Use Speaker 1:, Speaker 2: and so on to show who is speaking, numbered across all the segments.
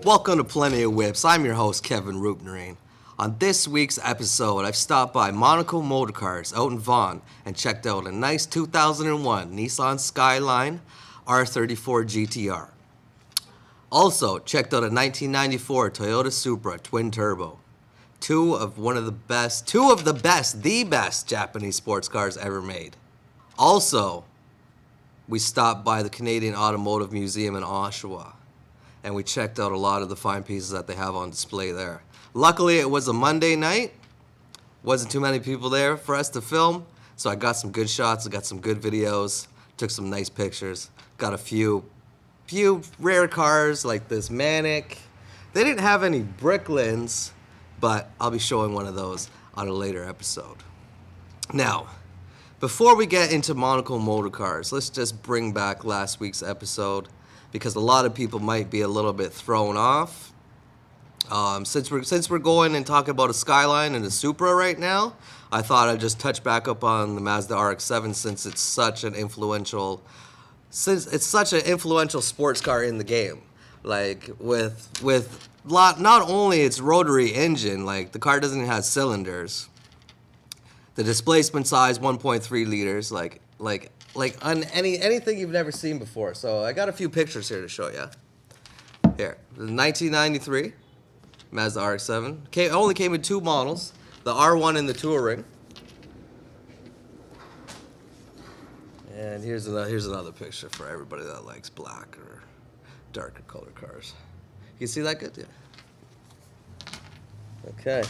Speaker 1: Welcome to Plenty of Whips. I'm your host, Kevin Roopnarine. On this week's episode, I've stopped by Monaco Motor Cars out in Vaughan and checked out a nice 2001 Nissan Skyline R34 GTR. Also, checked out a 1994 Toyota Supra twin turbo. The best Japanese sports cars ever made. Also, we stopped by the Canadian Automotive Museum in Oshawa, and we checked out a lot of the fine pieces that they have on display there. Luckily, it was a Monday night. Wasn't too many people there for us to film, so I got some good shots, I got some good videos, took some nice pictures, got a few rare cars like this Manic. They didn't have any Bricklins, but I'll be showing one of those on a later episode. Now, before we get into Monaco Motor Cars, let's just bring back last week's episode because a lot of people might be a little bit thrown off. Since we're going and talking about a Skyline and a Supra right now, I thought I'd just touch back up on the Mazda RX7 since it's such an influential sports car in the game. Like with not only its rotary engine, like the car doesn't have cylinders. The displacement size 1.3 liters, like on anything you've never seen before. So I got a few pictures here to show you. Here, the 1993 Mazda RX7. Only came in two models, the R1 and the Touring. And here's another picture for everybody that likes black or darker color cars. You see that good? Yeah. Okay.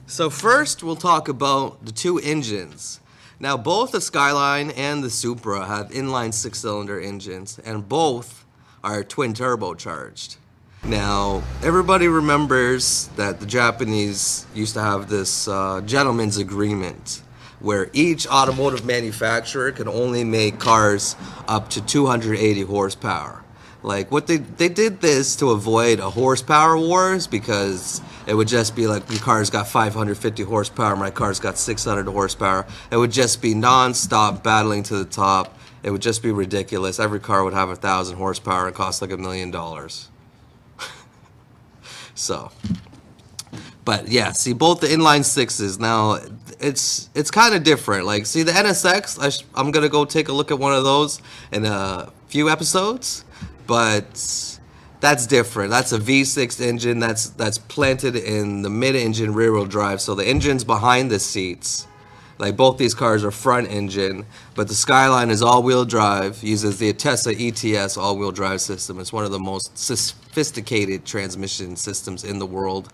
Speaker 1: So first we'll talk about the two engines. Now both the Skyline and the Supra have inline six-cylinder engines, and both are twin turbocharged. Now, everybody remembers that the Japanese used to have this gentleman's agreement where each automotive manufacturer could only make cars up to 280 horsepower. Like, what they did this to avoid a horsepower wars, because it would just be like, your car's got 550 horsepower, my car's got 600 horsepower. It would just be non-stop battling to the top. It would just be ridiculous. Every car would have 1,000 horsepower and cost like $1 million. So, but yeah, see both the inline sixes now, it's kind of different. Like, see the NSX, I'm gonna go take a look at one of those in a few episodes, but that's different. That's a V6 engine that's planted in the mid-engine rear-wheel drive. So the engine's behind the seats. Like, both these cars are front engine, but the Skyline is all-wheel drive, uses the Atessa ETS all-wheel drive system. It's one of the most sophisticated transmission systems in the world,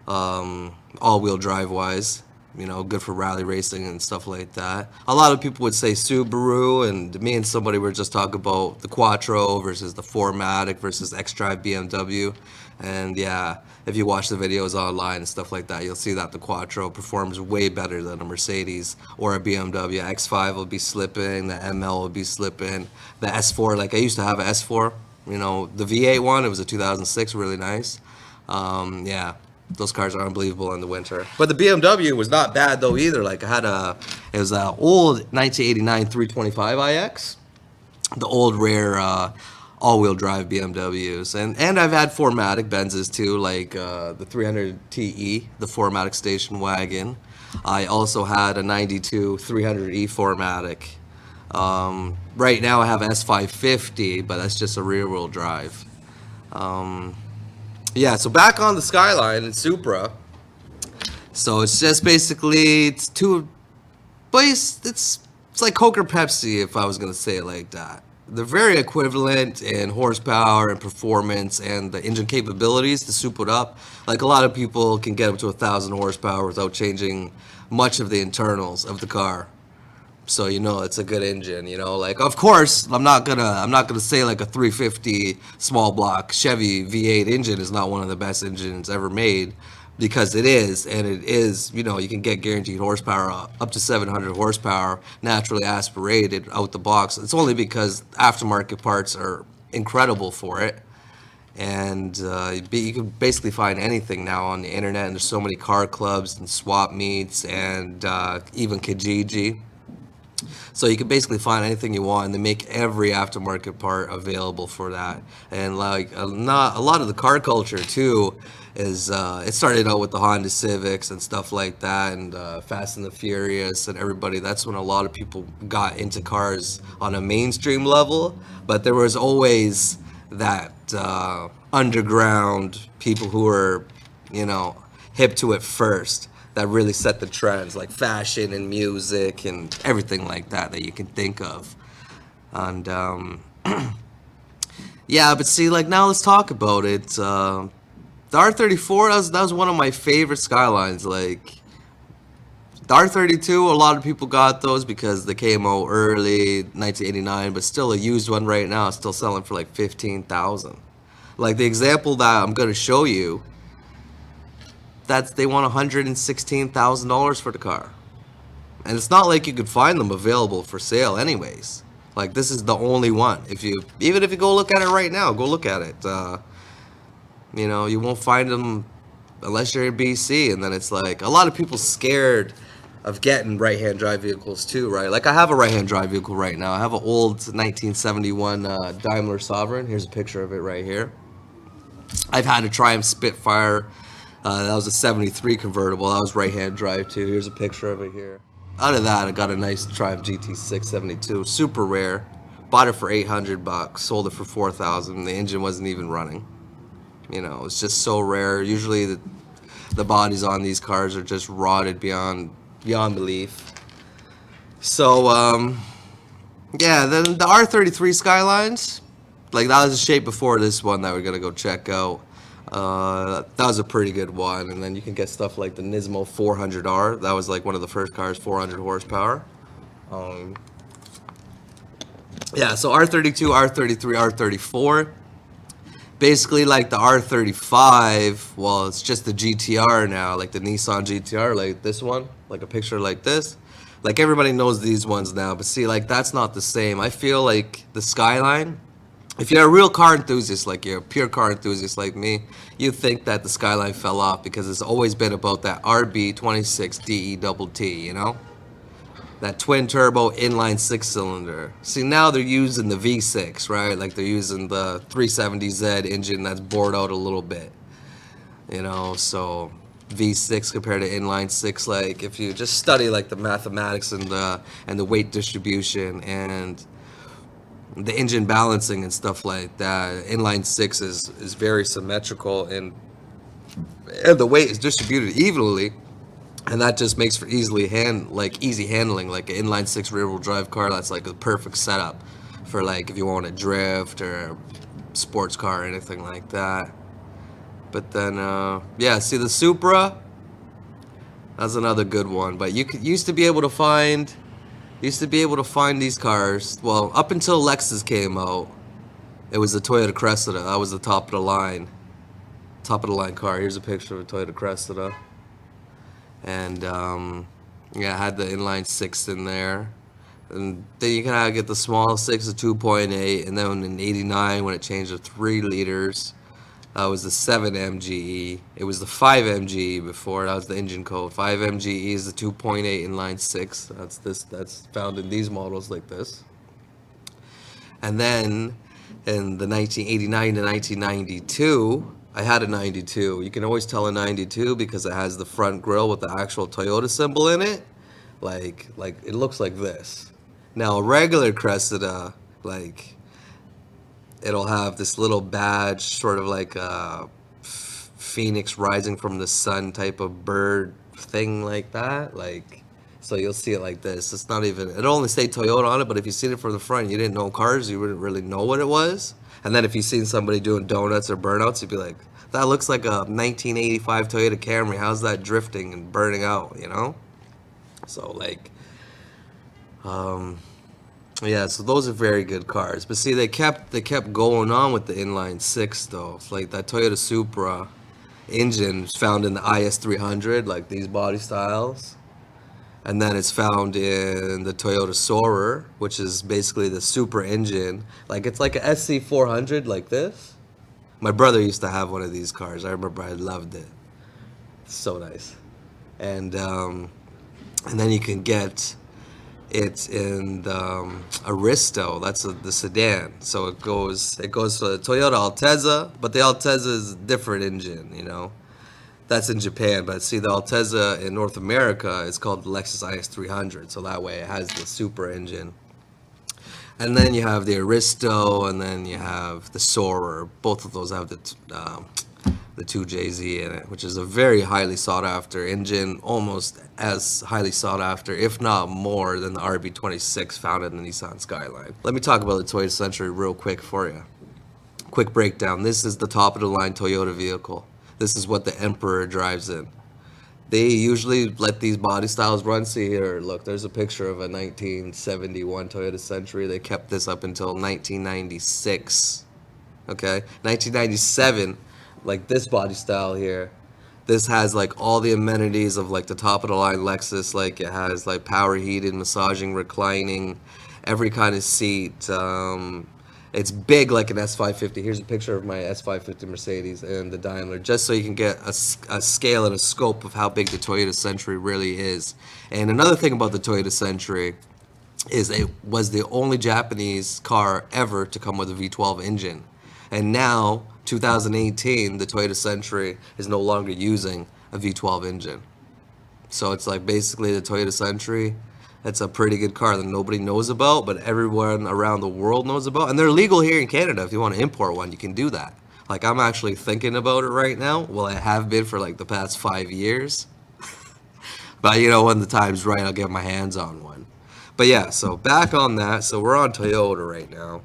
Speaker 1: all-wheel drive-wise. You know, good for rally racing and stuff like that. A lot of people would say Subaru, and me and somebody were just talking about the Quattro versus the 4MATIC versus X-Drive BMW. And yeah, if you watch the videos online and stuff like that, you'll see that the Quattro performs way better than a Mercedes or a BMW. X5 will be slipping, the ML will be slipping, the S4, like I used to have an S4, you know, the V8 one, it was a 2006, really nice. Yeah, those cars are unbelievable in the winter. But the BMW was not bad though either. Like, it was an old 1989 325iX, the old rare all-wheel drive BMWs, and I've had 4MATIC Benzes too, like the 300TE, the 4MATIC station wagon. I also had a 92 300E 4MATIC. Right now I have S550, but that's just a rear-wheel drive. Yeah, so back on the Skyline and Supra. So it's just basically, it's like Coke or Pepsi, if I was gonna say it like that. They're very equivalent in horsepower and performance and the engine capabilities to soup it up. Like, a lot of people can get up to 1,000 horsepower without changing much of the internals of the car. So, you know, it's a good engine, you know. Like, of course, I'm not gonna say like a 350 small block Chevy V8 engine is not one of the best engines ever made, because it is, and it is, you know, you can get guaranteed horsepower up to 700 horsepower naturally aspirated out the box. It's only because aftermarket parts are incredible for it. And you can basically find anything now on the internet, and there's so many car clubs and swap meets and even Kijiji. So you can basically find anything you want, and they make every aftermarket part available for that. And like not a lot of the car culture too is it started out with the Honda Civics and stuff like that, and Fast and the Furious and everybody. That's when a lot of people got into cars on a mainstream level. But there was always that underground people who were, you know, hip to it first, that really set the trends, like fashion and music and everything like that that you can think of. And yeah, but see, like now let's talk about it. The R34, that was one of my favorite Skylines. Like the R32, a lot of people got those because they came out early 1989, but still a used one right now is still selling for like 15,000. Like the example that I'm gonna show you, they want $116,000 for the car, and it's not like you could find them available for sale anyways. Like this is the only one. Even if you go look at it right now, go look at it. You know, you won't find them unless you're in BC, and then it's like a lot of people scared of getting right-hand drive vehicles too, right? Like I have a right-hand drive vehicle right now. I have an old 1971 Daimler Sovereign. Here's a picture of it right here. I've had a Triumph Spitfire. That was a 73 convertible. That was right-hand drive too. Here's a picture of it here. Out of that, I got a nice Triumph GT6 72. Super rare. Bought it for $800. Sold it for $4,000. The engine wasn't even running. You know, it's just so rare. Usually the bodies on these cars are just rotted beyond belief. So, yeah, then the R33 Skylines, like that was the shape before this one that we're gonna go check out. That was a pretty good one. And then you can get stuff like the Nismo 400R. That was like one of the first cars, 400 horsepower. Yeah, so R32, R33, R34. Basically like the R35, well, it's just the GTR now, like the Nissan GTR, like this one, like a picture like this. Like everybody knows these ones now, but see, like that's not the same. I feel like the Skyline, if you're a real car enthusiast, like you're a pure car enthusiast like me, you think that the Skyline fell off because it's always been about that RB26 DE you know? That twin turbo inline 6-cylinder. See, now they're using the V6, right? Like they're using the 370Z engine that's bored out a little bit. You know, so V6 compared to inline 6, like if you just study like the mathematics and the weight distribution and the engine balancing and stuff like that, inline 6 is very symmetrical, and the weight is distributed evenly. And that just makes for easy handling, like an inline 6 rear wheel drive car. That's like a perfect setup for like if you want to drift or a sports car or anything like that. But then, yeah, see the Supra, that's another good one. But used to be able to find these cars. Well, up until Lexus came out, it was the Toyota Cressida. That was the top of the line car. Here's a picture of a Toyota Cressida. And yeah, I had the inline 6 in there, and then you can get the small 6, the 2.8, and then in '89 when it changed to 3 liters, that was the 7 MGE. It was the 5 MGE before. That was the engine code. 5 MGE is the 2.8 inline 6. That's found in these models like this. And then in the 1989 to 1992. I had a 92. You can always tell a 92 because it has the front grille with the actual Toyota symbol in it. Like it looks like this. Now a regular Cressida, like it'll have this little badge, sort of like a phoenix rising from the sun type of bird thing like that. Like, so you'll see it like this. It's not even, it'll only say Toyota on it, but if you seen it from the front, you didn't know cars, you wouldn't really know what it was. And then if you seen somebody doing donuts or burnouts, you'd be like, that looks like a 1985 Toyota Camry. How's that drifting and burning out, you know? So like, yeah, so those are very good cars. But see, they kept going on with the inline 6 though. It's like that Toyota Supra engine is found in the IS300, like these body styles. And then it's found in the Toyota Soarer, which is basically the Supra engine. Like it's like a SC400 like this. My brother used to have one of these cars. I remember I loved it. So nice. And then you can get It's in the Aristo. That's the sedan. So it goes for the Toyota Altezza, but the Altezza is a different engine, you know. That's in Japan, but see the Altezza in North America is called the Lexus IS 300. So that way it has the Supra engine. And then you have the Aristo, and then you have the Soarer. Both of those have the 2JZ in it, which is a very highly sought after engine, almost as highly sought after, if not more, than the RB26 found in the Nissan Skyline. Let me talk about the Toyota Century real quick for you. Quick breakdown. This is the top of the line Toyota vehicle. This is what the Emperor drives in. They usually let these body styles run. See here, look, there's a picture of a 1971 Toyota Century. They kept this up until 1996. Okay, 1997, like this body style here, this has like all the amenities of like the top of the line Lexus. Like it has like power heated, massaging, reclining, every kind of seat. It's big like an S550. Here's a picture of my S550 Mercedes and the Daimler, just so you can get a scale and a scope of how big the Toyota Century really is. And another thing about the Toyota Century is it was the only Japanese car ever to come with a V12 engine. And now, 2018, the Toyota Century is no longer using a V12 engine. So it's like basically the Toyota Century, it's a pretty good car that nobody knows about, but everyone around the world knows about. And they're legal here in Canada. If you want to import one, you can do that. Like, I'm actually thinking about it right now. Well, I have been for like the past 5 years. But you know, when the time's right, I'll get my hands on one. But yeah, so back on that. So we're on Toyota right now.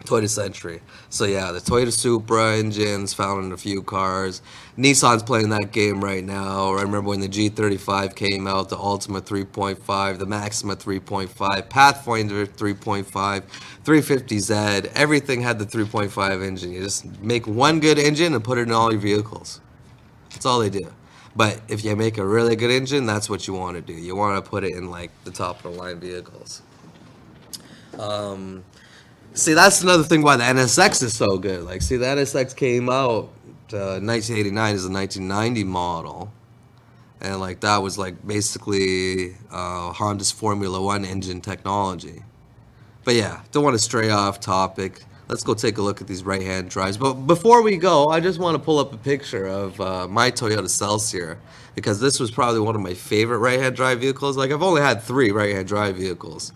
Speaker 1: Toyota Century. So yeah, the Toyota Supra engine's found in a few cars. Nissan's playing that game right now. I remember when the G35 came out, the Ultima 3.5, the Maxima 3.5, Pathfinder 3.5, 350Z, everything had the 3.5 engine. You just make one good engine and put it in all your vehicles. That's all they do. But if you make a really good engine, that's what you want to do. You want to put it in like the top of the line vehicles. See, that's another thing why the NSX is so good. Like, see, the NSX came out 1989 is a 1990 model, and like that was like basically Honda's Formula One engine technology. But yeah, don't want to stray off topic. Let's go take a look at these right-hand drives. But before we go, I just want to pull up a picture of my Toyota Celsior, because this was probably one of my favorite right-hand drive vehicles. Like, I've only had 3 right-hand drive vehicles.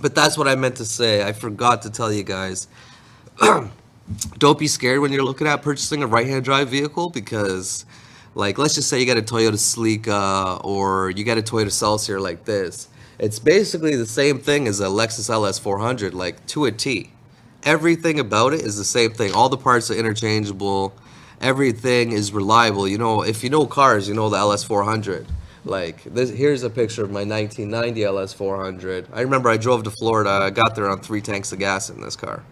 Speaker 1: But that's what I meant to say. I forgot to tell you guys. Don't be scared when you're looking at purchasing a right-hand drive vehicle, because, like, let's just say you got a Toyota Celica or you got a Toyota Celsior like this. It's basically the same thing as a Lexus LS400, like, to a T. Everything about it is the same thing. All the parts are interchangeable. Everything is reliable. You know, if you know cars, you know the LS400. Like, this, here's a picture of my 1990 LS400. I remember I drove to Florida. I got there on 3 tanks of gas in this car.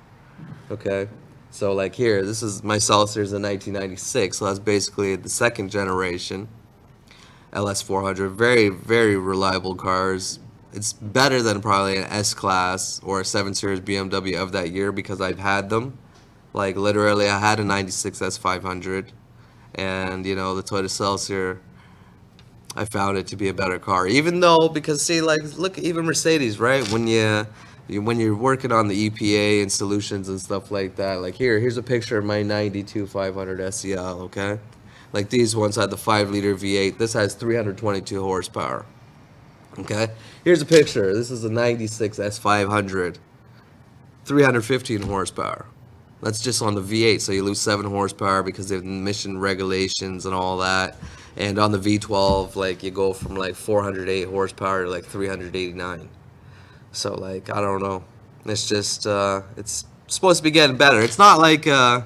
Speaker 1: Okay? So, like, here, this is my Celsior's in 1996. So that's basically the second generation LS400. Very, very reliable cars. It's better than probably an S-Class or a 7 Series BMW of that year, because I've had them. Like, literally, I had a 96 S500. And, you know, the Toyota Celsior, I found it to be a better car, even though, because see, like, look, even Mercedes, right? When you're working on the EPA and solutions and stuff like that, like here's a picture of my 92 500 SEL, okay? Like, these ones had the 5-liter V8. This has 322 horsepower, okay? Here's a picture. This is a 96 S500, 315 horsepower. That's just on the V8, so you lose 7 horsepower because of emission regulations and all that. And on the V12, like, you go from like 408 horsepower to like 389. So, like, I don't know. It's just, it's supposed to be getting better. It's not like, it's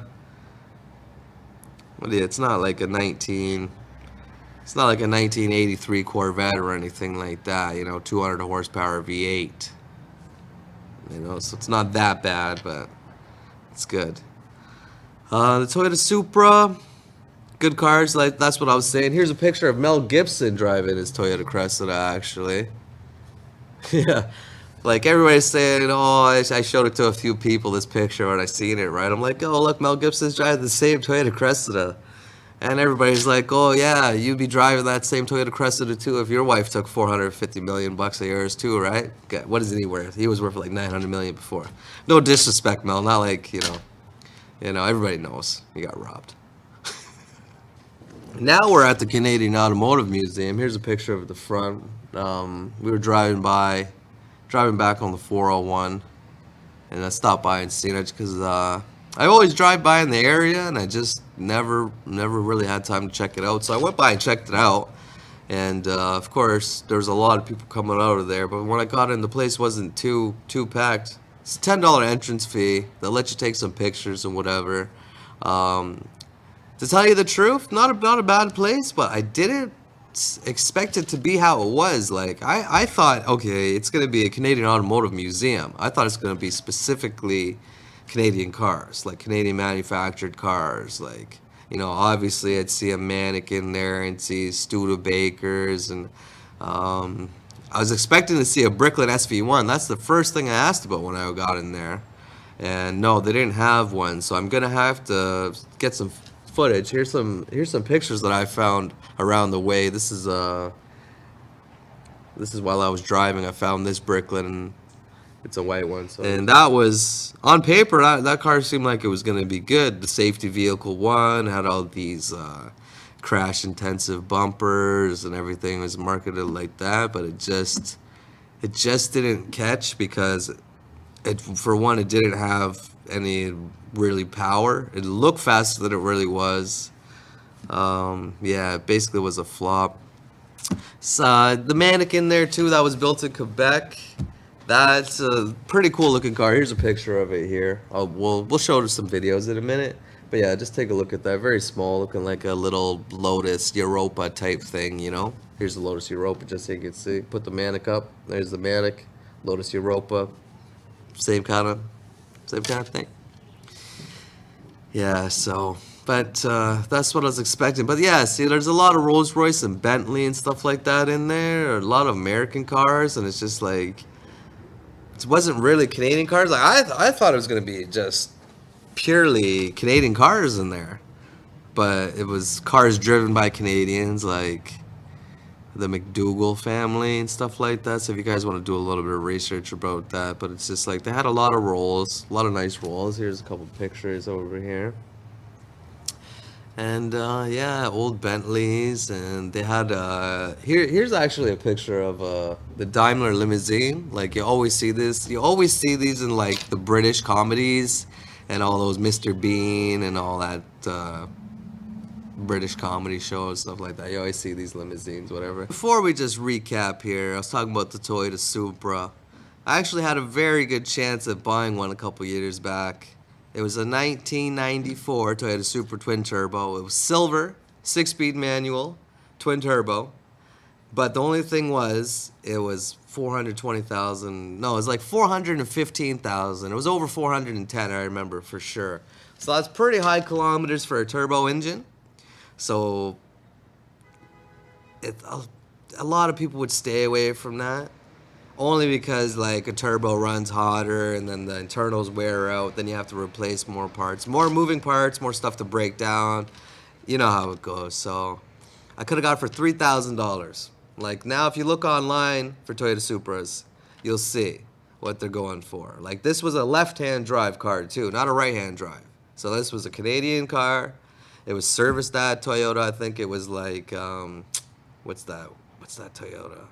Speaker 1: not like a 1983 Corvette or anything like that, you know, 200 horsepower V8. You know, so it's not that bad, but it's good. The Toyota Supra, good cars. Like, that's what I was saying. Here's a picture of Mel Gibson driving his Toyota Cressida, actually. Yeah. Like, everybody's saying, oh, I showed it to a few people, this picture, and I seen it, right? I'm like, oh, look, Mel Gibson's driving the same Toyota Cressida. And everybody's like, oh yeah, you'd be driving that same Toyota Cressida too if your wife took 450 million bucks of yours too, right? Okay, what is he worth? He was worth like 900 million before. No disrespect, Mel. Not like, everybody knows he got robbed. Now we're at the Canadian Automotive Museum. Here's a picture of the front. We were driving back on the 401, and I stopped by and seen it because I always drive by in the area, and I just never really had time to check it out. So I went by and checked it out, and of course there's a lot of people coming out of there. But when I got in, the place wasn't too packed. It's a $10 entrance fee. They'll let you take some pictures and whatever. To tell you the truth, not a bad place, but I didn't expect it to be how it was. Like, I thought, okay, it's going to be a Canadian Automotive Museum. I thought it's going to be specifically Canadian cars, like Canadian manufactured cars. Like, obviously I'd see a mannequin there and see Studebakers, and I was expecting to see a Bricklin SV1. That's the first thing I asked about when I got in there. And no, they didn't have one, so I'm going to have to get some footage. Here's some pictures that I found around the way. This is while I was driving. I found this Bricklin, and it's a white one. So. And that was on paper. That car seemed like it was going to be good. The safety vehicle one had all these crash intensive bumpers and everything was marketed like that, but it just didn't catch because for one, it didn't have any really power. It looked faster than it really was. Yeah, it basically was a flop. So, the mannequin there too, that was built in Quebec. That's a pretty cool looking car. Here's a picture of it here. We'll show some videos in a minute. But yeah, just take a look at that. Very small, looking like a little Lotus Europa type thing, Here's the Lotus Europa, just so you can see. Put the Manic up. There's the Manic. Lotus Europa. Same kind of thing. Yeah, so, but that's what I was expecting. But yeah, see, there's a lot of Rolls Royce and Bentley and stuff like that in there. A lot of American cars, and it's just like, it wasn't really Canadian cars. Like I thought it was gonna be just purely Canadian cars in there, but it was cars driven by Canadians, like the McDougall family and stuff like that. So if you guys want to do a little bit of research about that, but it's just like they had a lot of Rolls, a lot of nice Rolls. Here's a couple pictures over here. And yeah, old Bentleys, and they had here's actually a picture of the Daimler limousine. Like you always see these in like the British comedies and all those Mr. Bean and all that British comedy shows, stuff like that. You always see these limousines, whatever. Before we just recap here, I was talking about the Toyota Supra. I actually had a very good chance at buying one a couple years back. It was a 1994 Toyota Supra twin turbo. It was silver, 6-speed manual, twin turbo. But the only thing was, it was 420,000. No, it was like 415,000. It was over 410, I remember for sure. So that's pretty high kilometers for a turbo engine. So a lot of people would stay away from that. Only because like a turbo runs hotter and then the internals wear out, then you have to replace more parts. More moving parts, more stuff to break down. You know how it goes. So I could have got it for $3,000. Like now if you look online for Toyota Supras, you'll see what they're going for. Like this was a left-hand drive car too, not a right-hand drive. So this was a Canadian car. It was serviced at Toyota. I think it was like, what's that Toyota?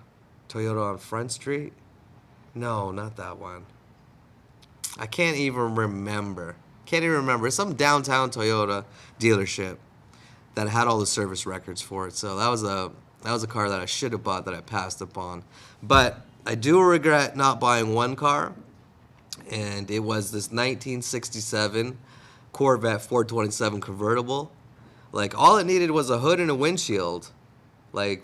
Speaker 1: Toyota on Front Street? No, not that one. I can't even remember. It's some downtown Toyota dealership that had all the service records for it. So that was a car that I should have bought that I passed upon. But I do regret not buying one car, and it was this 1967 Corvette 427 convertible. Like all it needed was a hood and a windshield. Like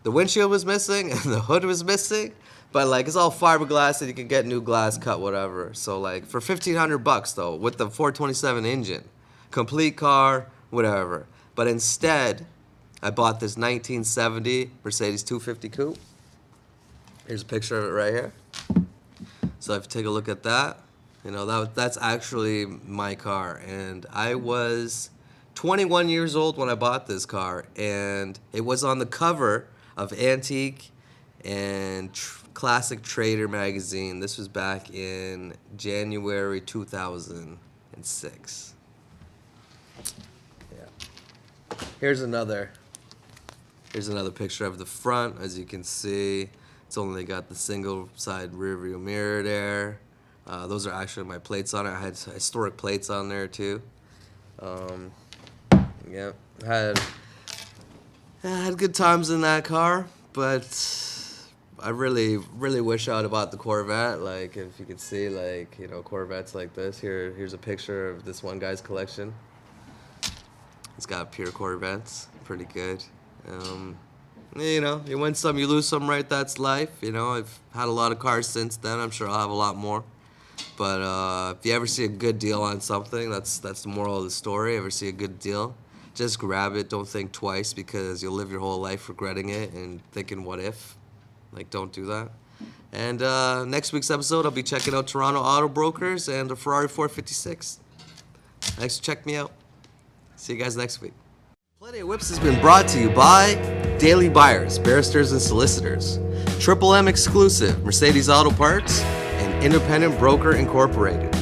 Speaker 1: the windshield was missing and the hood was missing, but like it's all fiberglass and you can get new glass cut, whatever. So like for $1,500 though, with the 427 engine, complete car, whatever. But instead, I bought this 1970 Mercedes 250 Coupe. Here's a picture of it right here. So if you take a look at that, that's actually my car, and I was 21 years old when I bought this car, and it was on the cover of Antique and Classic Trader magazine. This was back in January 2006. Yeah. Here's another picture of the front. As you can see, it's only got the single side rear view mirror there. Those are actually my plates on it. I had historic plates on there too. Yeah, I had good times in that car, but I really wish I would have bought the Corvette. Like, if you could see, like, you know, Corvettes like this. Here's a picture of this one guy's collection. He's got pure Corvettes, pretty good. You know, you win some, you lose some, right? That's life. You know, I've had a lot of cars since then. I'm sure I'll have a lot more. But if you ever see a good deal on something, that's the moral of the story. Ever see a good deal, just grab it. Don't think twice, because you'll live your whole life regretting it and thinking, what if? Like, don't do that. And next week's episode, I'll be checking out Toronto Auto Brokers and a Ferrari 456. Thanks for checking me out. See you guys next week. Plenty of Whips has been brought to you by Daily Buyers, Barristers and Solicitors, Triple M Exclusive, Mercedes Auto Parts, and Independent Broker Incorporated.